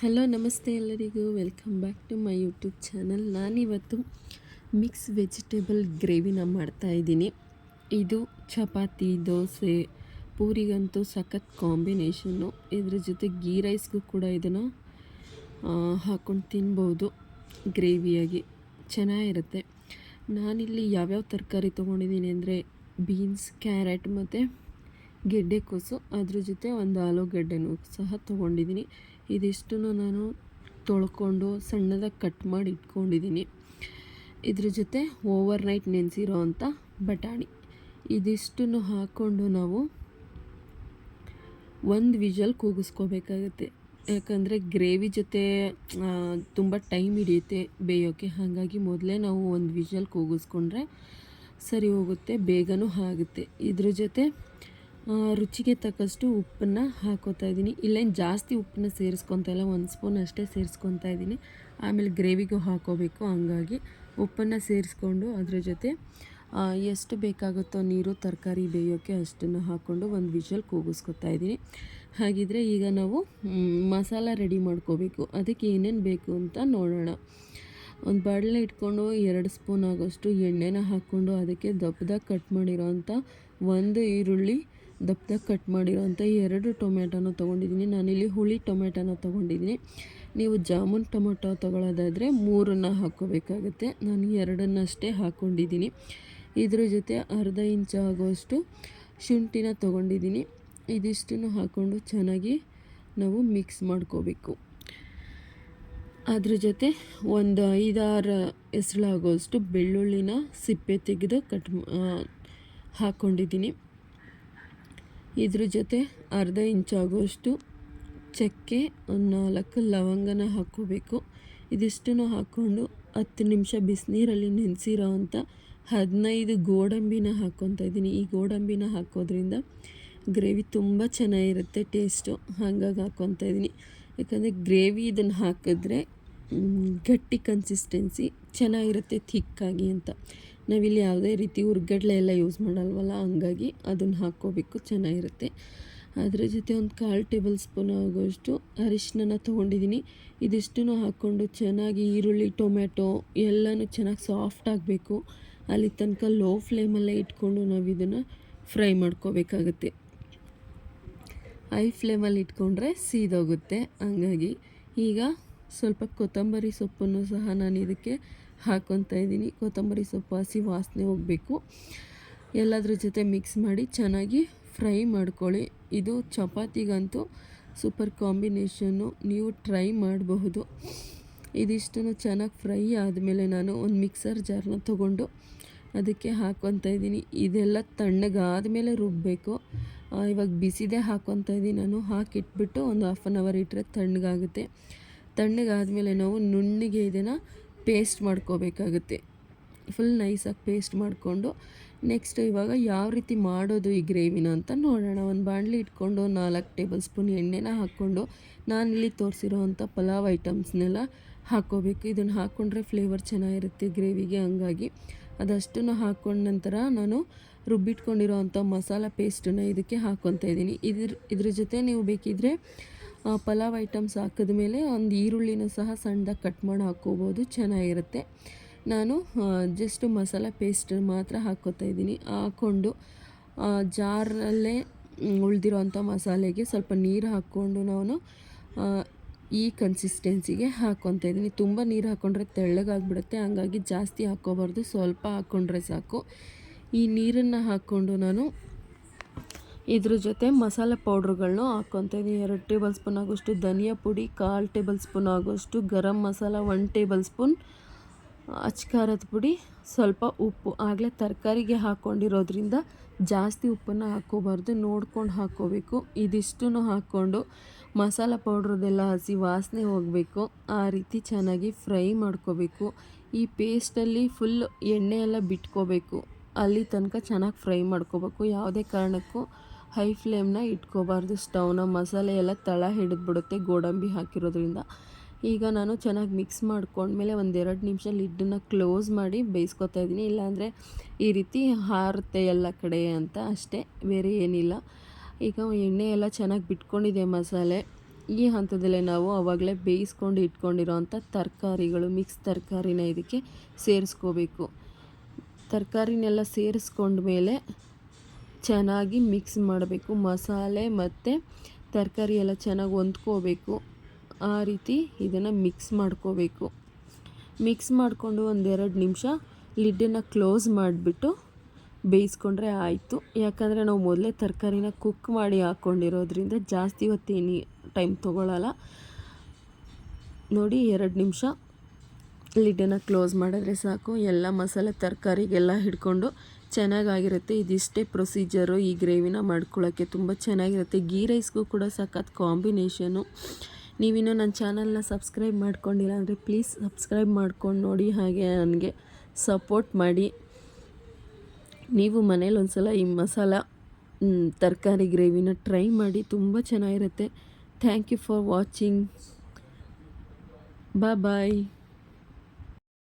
Hello ನಮಸ್ತೆ ಎಲ್ಲರಿಗೂ welcome back to my YouTube channel. ನಾನಿವತ್ತು ಮಿಕ್ಸ್ ವೆಜಿಟೇಬಲ್ ಗ್ರೇವಿನ ಮಾಡ್ತಾಯಿದ್ದೀನಿ. ಇದು ಚಪಾತಿ, ದೋಸೆ, ಪೂರಿಗಂತೂ ಸಖತ್ ಕಾಂಬಿನೇಷನ್ನು. ಇದ್ರ ಜೊತೆ ಗೀ ರೈಸ್ಗೂ ಕೂಡ ಇದನ್ನು ಹಾಕ್ಕೊಂಡು ತಿನ್ಬೋದು. ಗ್ರೇವಿಯಾಗಿ ಚೆನ್ನಾಗಿರುತ್ತೆ. ನಾನಿಲ್ಲಿ ಯಾವ್ಯಾವ ತರಕಾರಿ ತೊಗೊಂಡಿದ್ದೀನಿ ಅಂದರೆ ಬೀನ್ಸ್, ಕ್ಯಾರೆಟ್ ಮತ್ತು ಗೆಡ್ಡೆಕೋಸು, ಅದ್ರ ಜೊತೆ ಒಂದು ಆಲೂಗಡ್ಡೆನೂ ಸಹ ತೊಗೊಂಡಿದ್ದೀನಿ. ಇದಿಷ್ಟನ್ನು ನಾನು ತೊಳ್ಕೊಂಡು ಸಣ್ಣದಾಗಿ ಕಟ್ ಮಾಡಿ ಇಟ್ಕೊಂಡಿದ್ದೀನಿ. ಇದ್ರ ಜೊತೆ ಓವರ್ ನೈಟ್ ನೆನೆಸಿರೋ ಅಂಥ ಬಟಾಣಿ, ಇದಿಷ್ಟನ್ನು ಹಾಕ್ಕೊಂಡು ನಾವು ಒಂದು ವಿಷಲ್ ಕೂಗಿಸ್ಕೋಬೇಕಾಗತ್ತೆ. ಯಾಕಂದರೆ ಗ್ರೇವಿ ಜೊತೆ ತುಂಬ ಟೈಮ್ ಹಿಡಿಯುತ್ತೆ ಬೇಯೋಕ್ಕೆ. ಹಾಗಾಗಿ ಮೊದಲೇ ನಾವು ಒಂದು ವಿಷಲ್ ಕೂಗಿಸ್ಕೊಂಡ್ರೆ ಸರಿ ಹೋಗುತ್ತೆ, ಬೇಗನೂ ಆಗುತ್ತೆ. ಇದ್ರ ಜೊತೆ ರುಚಿಗೆ ತಕ್ಕಷ್ಟು ಉಪ್ಪನ್ನು ಹಾಕೋತಾ ಇದ್ದೀನಿ. ಇಲ್ಲೇನು ಜಾಸ್ತಿ ಉಪ್ಪನ್ನ ಸೇರಿಸ್ಕೊತಾ ಇಲ್ಲ, 1 ಸ್ಪೂನ್ ಅಷ್ಟೇ ಸೇರಿಸ್ಕೊತಾ ಇದ್ದೀನಿ. ಆಮೇಲೆ ಗ್ರೇವಿಗೂ ಹಾಕೋಬೇಕು, ಹಂಗಾಗಿ ಉಪ್ಪನ್ನು ಸೇರಿಸ್ಕೊಂಡು ಅದ್ರ ಜೊತೆ ಎಷ್ಟು ಬೇಕಾಗುತ್ತೋ ನೀರು ತರಕಾರಿ ಬೇಯೋಕ್ಕೆ ಅಷ್ಟನ್ನು ಹಾಕ್ಕೊಂಡು ಒಂದು ವಿಷಲ್ ಕೂಗಿಸ್ಕೊತಾ ಇದ್ದೀನಿ. ಹಾಗಿದ್ರೆ ಈಗ ನಾವು ಮಸಾಲ ರೆಡಿ ಮಾಡ್ಕೋಬೇಕು. ಅದಕ್ಕೆ ಏನೇನು ಬೇಕು ಅಂತ ನೋಡೋಣ. ಒಂದು ಬಾಣಲೆ ಇಟ್ಕೊಂಡು 2 ಸ್ಪೂನ್ ಆಗೋಷ್ಟು ಎಣ್ಣೆನ ಹಾಕ್ಕೊಂಡು ಅದಕ್ಕೆ ದಪ್ಪದಾಗಿ ಕಟ್ ಮಾಡಿರೋ ಅಂಥ 1 ಈರುಳ್ಳಿ, ದಪ್ಪದಾಗಿ ಕಟ್ ಮಾಡಿರೋಂಥ 2 ಟೊಮೆಟೊನ ತೊಗೊಂಡಿದ್ದೀನಿ. ನಾನಿಲ್ಲಿ ಹುಳಿ ಟೊಮೆಟೊನ ತೊಗೊಂಡಿದ್ದೀನಿ. ನೀವು ಜಾಮೂನ್ ಟೊಮೆಟೊ ತೊಗೊಳ್ಳೋದಾದರೆ 3 ಹಾಕ್ಕೋಬೇಕಾಗುತ್ತೆ. ನಾನು 2 ಹಾಕ್ಕೊಂಡಿದ್ದೀನಿ. ಇದ್ರ ಜೊತೆ ಅರ್ಧ ಇಂಚು ಆಗುವಷ್ಟು ಶುಂಠಿನ ತೊಗೊಂಡಿದ್ದೀನಿ. ಇದಿಷ್ಟನ್ನು ಹಾಕ್ಕೊಂಡು ಚೆನ್ನಾಗಿ ನಾವು ಮಿಕ್ಸ್ ಮಾಡ್ಕೋಬೇಕು. ಅದ್ರ ಜೊತೆ ಒಂದು 5-6 ಎಸಳಾಗುವಷ್ಟು ಬೆಳ್ಳುಳ್ಳಿನ ಸಿಪ್ಪೆ ತೆಗೆದು ಹಾಕ್ಕೊಂಡಿದ್ದೀನಿ. ಇದ್ರ ಜೊತೆ ಅರ್ಧ ಇಂಚಾಗುವಷ್ಟು ಚಕ್ಕೆ, 4 ಲವಂಗನ ಹಾಕ್ಕೋಬೇಕು. ಇದಿಷ್ಟನ್ನು ಹಾಕ್ಕೊಂಡು 10 ನಿಮಿಷ ಬಿಸಿನೀರಲ್ಲಿ ನೆನೆಸಿರೋ ಅಂಥ 15 ಗೋಡಂಬಿನ ಹಾಕ್ಕೊತಾ ಇದ್ದೀನಿ. ಈ ಗೋಡಂಬಿನ ಹಾಕೋದ್ರಿಂದ ಗ್ರೇವಿ ತುಂಬ ಚೆನ್ನಾಗಿರುತ್ತೆ ಟೇಸ್ಟು, ಹಾಗಾಗಿ ಹಾಕ್ಕೊತಾ ಇದ್ದೀನಿ. ಯಾಕಂದರೆ ಗ್ರೇವಿ ಇದನ್ನು ಹಾಕಿದ್ರೆ ಗಟ್ಟಿ ಕನ್ಸಿಸ್ಟೆನ್ಸಿ ಚೆನ್ನಾಗಿರುತ್ತೆ, ಥಿಕ್ಕಾಗಿ ಅಂತ. ನಾವಿಲ್ಲಿ ಯಾವುದೇ ರೀತಿ ಹುರ್ಗಡ್ಲೆ ಎಲ್ಲ ಯೂಸ್ ಮಾಡಲ್ವಲ್ಲ, ಹಂಗಾಗಿ ಅದನ್ನು ಹಾಕ್ಕೋಬೇಕು, ಚೆನ್ನಾಗಿರುತ್ತೆ. ಅದರ ಜೊತೆ ಒಂದು 1/4 ಟೇಬಲ್ ಸ್ಪೂನ್ ಆಗೋಷ್ಟು ಅರಿಶಿನ ತೊಗೊಂಡಿದ್ದೀನಿ. ಇದಿಷ್ಟನ್ನು ಹಾಕ್ಕೊಂಡು ಚೆನ್ನಾಗಿ ಈರುಳ್ಳಿ, ಟೊಮೆಟೊ ಎಲ್ಲನೂ ಚೆನ್ನಾಗಿ ಸಾಫ್ಟ್ ಆಗಬೇಕು. ಅಲ್ಲಿ ತನಕ ಲೋ ಫ್ಲೇಮಲ್ಲೇ ಇಟ್ಕೊಂಡು ನಾವು ಇದನ್ನು ಫ್ರೈ ಮಾಡ್ಕೋಬೇಕಾಗುತ್ತೆ. ಹೈ ಫ್ಲೇಮಲ್ಲಿ ಇಟ್ಕೊಂಡ್ರೆ ಸೀದೋಗುತ್ತೆ. ಹಂಗಾಗಿ ಈಗ ಸ್ವಲ್ಪ ಕೊತ್ತಂಬರಿ ಸೊಪ್ಪನ್ನು ಸಹ ನಾನು ಇದಕ್ಕೆ ಹಾಕ್ಕೊತಾ ಇದ್ದೀನಿ. ಕೊತ್ತಂಬರಿ ಸೊಪ್ಪು ಹಸಿ ವಾಸನೆ ಹೋಗಬೇಕು. ಎಲ್ಲದ್ರ ಜೊತೆ ಮಿಕ್ಸ್ ಮಾಡಿ ಚೆನ್ನಾಗಿ ಫ್ರೈ ಮಾಡ್ಕೊಳ್ಳಿ. ಇದು ಚಪಾತಿಗಂತೂ ಸೂಪರ್ ಕಾಂಬಿನೇಷನ್ನು, ನೀವು ಟ್ರೈ ಮಾಡಬಹುದು. ಇದಿಷ್ಟನ್ನು ಚೆನ್ನಾಗಿ ಫ್ರೈ ಆದಮೇಲೆ ನಾನು ಒಂದು ಮಿಕ್ಸರ್ ಜಾರ್ನ ತೊಗೊಂಡು ಅದಕ್ಕೆ ಹಾಕ್ಕೊತಾ ಇದ್ದೀನಿ. ಇದೆಲ್ಲ ತಣ್ಣಗಾದಮೇಲೆ ರುಬ್ಬಬೇಕು. ಇವಾಗ ಬಿಸಿದೇ ಹಾಕ್ಕೊತಾ ಇದ್ದೀನಿ ನಾನು. ಹಾಕಿಟ್ಬಿಟ್ಟು ಒಂದು 1/2 ಅವರ್ ಇಟ್ಟರೆ ತಣ್ಣಗಾಗುತ್ತೆ. ತಣ್ಣಗಾದಮೇಲೆ ನಾವು ನುಣ್ಣಗೆ ಇದನ್ನು ಪೇಸ್ಟ್ ಮಾಡ್ಕೋಬೇಕಾಗುತ್ತೆ. ಫುಲ್ ನೈಸಾಗಿ ಪೇಸ್ಟ್ ಮಾಡಿಕೊಂಡು ನೆಕ್ಸ್ಟ್ ಇವಾಗ ಯಾವ ರೀತಿ ಮಾಡೋದು ಈ ಗ್ರೇವಿನ ಅಂತ ನೋಡೋಣ. ಒಂದು ಬಾಣಲಿ ಇಟ್ಕೊಂಡು 4 ಟೇಬಲ್ ಸ್ಪೂನ್ ಎಣ್ಣೆನ ಹಾಕ್ಕೊಂಡು ನಾನಿಲ್ಲಿ ತೋರಿಸಿರೋ ಅಂಥ ಪಲಾವ್ ಐಟಮ್ಸ್ನೆಲ್ಲ ಹಾಕ್ಕೋಬೇಕು. ಇದನ್ನು ಹಾಕ್ಕೊಂಡ್ರೆ ಫ್ಲೇವರ್ ಚೆನ್ನಾಗಿರುತ್ತೆ ಗ್ರೇವಿಗೆ, ಹಂಗಾಗಿ ಅದಷ್ಟನ್ನು ಹಾಕ್ಕೊಂಡ ನಂತರ ನಾನು ರುಬ್ಬಿಟ್ಕೊಂಡಿರೋ ಅಂಥ ಮಸಾಲ ಪೇಸ್ಟನ್ನು ಇದಕ್ಕೆ ಹಾಕ್ಕೊತಾ ಇದ್ದೀನಿ. ಇದ್ರ ಜೊತೆ ನೀವು ಬೇಕಿದ್ದರೆ ಪಲಾವ್ ಐಟಮ್ಸ್ ಹಾಕಿದ್ಮೇಲೆ ಒಂದು ಈರುಳ್ಳಿನೂ ಸಹ ಸಣ್ಣದಾಗಿ ಕಟ್ ಮಾಡಿ ಹಾಕ್ಕೋಬೋದು, ಚೆನ್ನಾಗಿರುತ್ತೆ. ನಾನು ಜಸ್ಟ್ ಮಸಾಲ ಪೇಸ್ಟ್ ಮಾತ್ರ ಹಾಕ್ಕೋತಾ ಇದ್ದೀನಿ. ಹಾಕ್ಕೊಂಡು ಜಾರಲ್ಲೇ ಉಳಿದಿರೋ ಅಂಥ ಮಸಾಲೆಗೆ ಸ್ವಲ್ಪ ನೀರು ಹಾಕ್ಕೊಂಡು ನಾನು ಈ ಕನ್ಸಿಸ್ಟೆನ್ಸಿಗೆ ಹಾಕ್ಕೊತಾ ಇದ್ದೀನಿ. ತುಂಬ ನೀರು ಹಾಕ್ಕೊಂಡ್ರೆ ತೆಳ್ಳಗಾಗ್ಬಿಡುತ್ತೆ, ಹಂಗಾಗಿ ಜಾಸ್ತಿ ಹಾಕ್ಕೋಬಾರ್ದು, ಸ್ವಲ್ಪ ಹಾಕ್ಕೊಂಡ್ರೆ ಸಾಕು. ಈ ನೀರನ್ನು ಹಾಕ್ಕೊಂಡು ನಾನು ಇದ್ರ ಜೊತೆ ಮಸಾಲೆ ಪೌಡ್ರುಗಳನ್ನೂ ಹಾಕ್ಕೊತಾ ಇದ್ದೀನಿ. 2 ಟೇಬಲ್ ಸ್ಪೂನ್ ಆಗೋಷ್ಟು ಧನಿಯಾ ಪುಡಿ, 1/4 ಟೇಬಲ್ ಸ್ಪೂನ್ ಆಗೋಷ್ಟು ಗರಂ ಮಸಾಲ, 1 ಟೇಬಲ್ ಸ್ಪೂನ್ ಅಚ್ಕಾರದ ಪುಡಿ, ಸ್ವಲ್ಪ ಉಪ್ಪು. ಆಗಲೇ ತರಕಾರಿಗೆ ಹಾಕ್ಕೊಂಡಿರೋದ್ರಿಂದ ಜಾಸ್ತಿ ಉಪ್ಪನ್ನು ಹಾಕ್ಕೋಬಾರ್ದು, ನೋಡ್ಕೊಂಡು ಹಾಕ್ಕೋಬೇಕು. ಇದಿಷ್ಟನ್ನು ಹಾಕ್ಕೊಂಡು ಮಸಾಲ ಪೌಡ್ರದೆಲ್ಲ ಹಸಿ ವಾಸನೆ ಹೋಗಬೇಕು, ಆ ರೀತಿ ಚೆನ್ನಾಗಿ ಫ್ರೈ ಮಾಡ್ಕೋಬೇಕು. ಈ ಪೇಸ್ಟಲ್ಲಿ ಫುಲ್ ಎಣ್ಣೆ ಎಲ್ಲ ಬಿಟ್ಕೋಬೇಕು, ಅಲ್ಲಿ ತನಕ ಚೆನ್ನಾಗಿ ಫ್ರೈ ಮಾಡ್ಕೋಬೇಕು. ಯಾವುದೇ ಕಾರಣಕ್ಕೂ ಹೈ ಫ್ಲೇಮ್ನ ಇಟ್ಕೋಬಾರ್ದು ಸ್ಟವ್ನ. ಮಸಾಲೆ ಎಲ್ಲ ತಳ ಹಿಡಿದ್ಬಿಡುತ್ತೆ ಗೋಡಂಬಿ ಹಾಕಿರೋದ್ರಿಂದ. ಈಗ ನಾನು ಚೆನ್ನಾಗಿ ಮಿಕ್ಸ್ ಮಾಡ್ಕೊಂಡ್ಮೇಲೆ 1-2 ನಿಮಿಷ ಲಿಡ್ಡನ್ನು ಕ್ಲೋಸ್ ಮಾಡಿ ಬೇಯಿಸ್ಕೊತಾ ಇದ್ದೀನಿ. ಇಲ್ಲಾಂದರೆ ಈ ರೀತಿ ಹಾರುತ್ತೆ ಎಲ್ಲ ಕಡೆ ಅಂತ ಅಷ್ಟೇ, ಬೇರೆ ಏನಿಲ್ಲ. ಈಗ ಎಣ್ಣೆ ಎಲ್ಲ ಚೆನ್ನಾಗಿ ಬಿಟ್ಕೊಂಡಿದೆ ಮಸಾಲೆ. ಈ ಹಂತದಲ್ಲೇ ನಾವು ಆವಾಗಲೇ ಬೇಯಿಸ್ಕೊಂಡು ಇಟ್ಕೊಂಡಿರೋವಂಥ ತರಕಾರಿಗಳು, ಮಿಕ್ಸ್ ತರಕಾರಿನ ಇದಕ್ಕೆ ಸೇರಿಸ್ಕೋಬೇಕು. ತರಕಾರಿನೆಲ್ಲ ಸೇರಿಸ್ಕೊಂಡ್ಮೇಲೆ ಚೆನ್ನಾಗಿ ಮಿಕ್ಸ್ ಮಾಡಬೇಕು. ಮಸಾಲೆ ಮತ್ತು ತರಕಾರಿ ಎಲ್ಲ ಚೆನ್ನಾಗಿ ಹೊಂದ್ಕೋಬೇಕು. ಆ ರೀತಿ ಇದನ್ನು ಮಿಕ್ಸ್ ಮಾಡ್ಕೋಬೇಕು. ಮಿಕ್ಸ್ ಮಾಡಿಕೊಂಡು 1-2 ನಿಮಿಷ ಲಿಡ್ಡನ್ನು ಕ್ಲೋಸ್ ಮಾಡಿಬಿಟ್ಟು ಬೇಯಿಸ್ಕೊಂಡ್ರೆ ಆಯಿತು. ಯಾಕಂದರೆ ನಾವು ಮೊದಲೇ ತರಕಾರಿನ ಕುಕ್ ಮಾಡಿ ಹಾಕ್ಕೊಂಡಿರೋದ್ರಿಂದ ಜಾಸ್ತಿ ಹೊತ್ತೇನು ಟೈಮ್ ತೊಗೊಳ್ಳಲ್ಲ. ನೋಡಿ 2 ನಿಮಿಷ ಲಿಡ್ಡನ್ನು ಕ್ಲೋಸ್ ಮಾಡಿದ್ರೆ ಸಾಕು. ಎಲ್ಲ ಮಸಾಲೆ ತರಕಾರಿಗೆಲ್ಲ ಹಿಡ್ಕೊಂಡು ಚೆನ್ನಾಗಾಗಿರುತ್ತೆ. ಇದಿಷ್ಟೇ ಪ್ರೊಸೀಜರು ಈ ಗ್ರೇವಿನ ಮಾಡ್ಕೊಳ್ಳೋಕ್ಕೆ. ತುಂಬ ಚೆನ್ನಾಗಿರುತ್ತೆ. ಗೀ ರೈಸ್ಗೂ ಕೂಡ ಸಖತ್ ಕಾಂಬಿನೇಷನು. ನೀವಿನ್ನೂ ನನ್ನ ಚಾನಲ್ನ ಸಬ್ಸ್ಕ್ರೈಬ್ ಮಾಡ್ಕೊಂಡಿಲ್ಲ ಅಂದರೆ ಪ್ಲೀಸ್ ಸಬ್ಸ್ಕ್ರೈಬ್ ಮಾಡ್ಕೊಂಡು ನೋಡಿ, ಹಾಗೆ ನನಗೆ ಸಪೋರ್ಟ್ ಮಾಡಿ. ನೀವು ಮನೇಲಿ ಒಂದ್ಸಲ ಈ ಮಸಾಲ ತರಕಾರಿ ಗ್ರೇವಿನ ಟ್ರೈ ಮಾಡಿ, ತುಂಬ ಚೆನ್ನಾಗಿರುತ್ತೆ. Thank you for watching. Bye.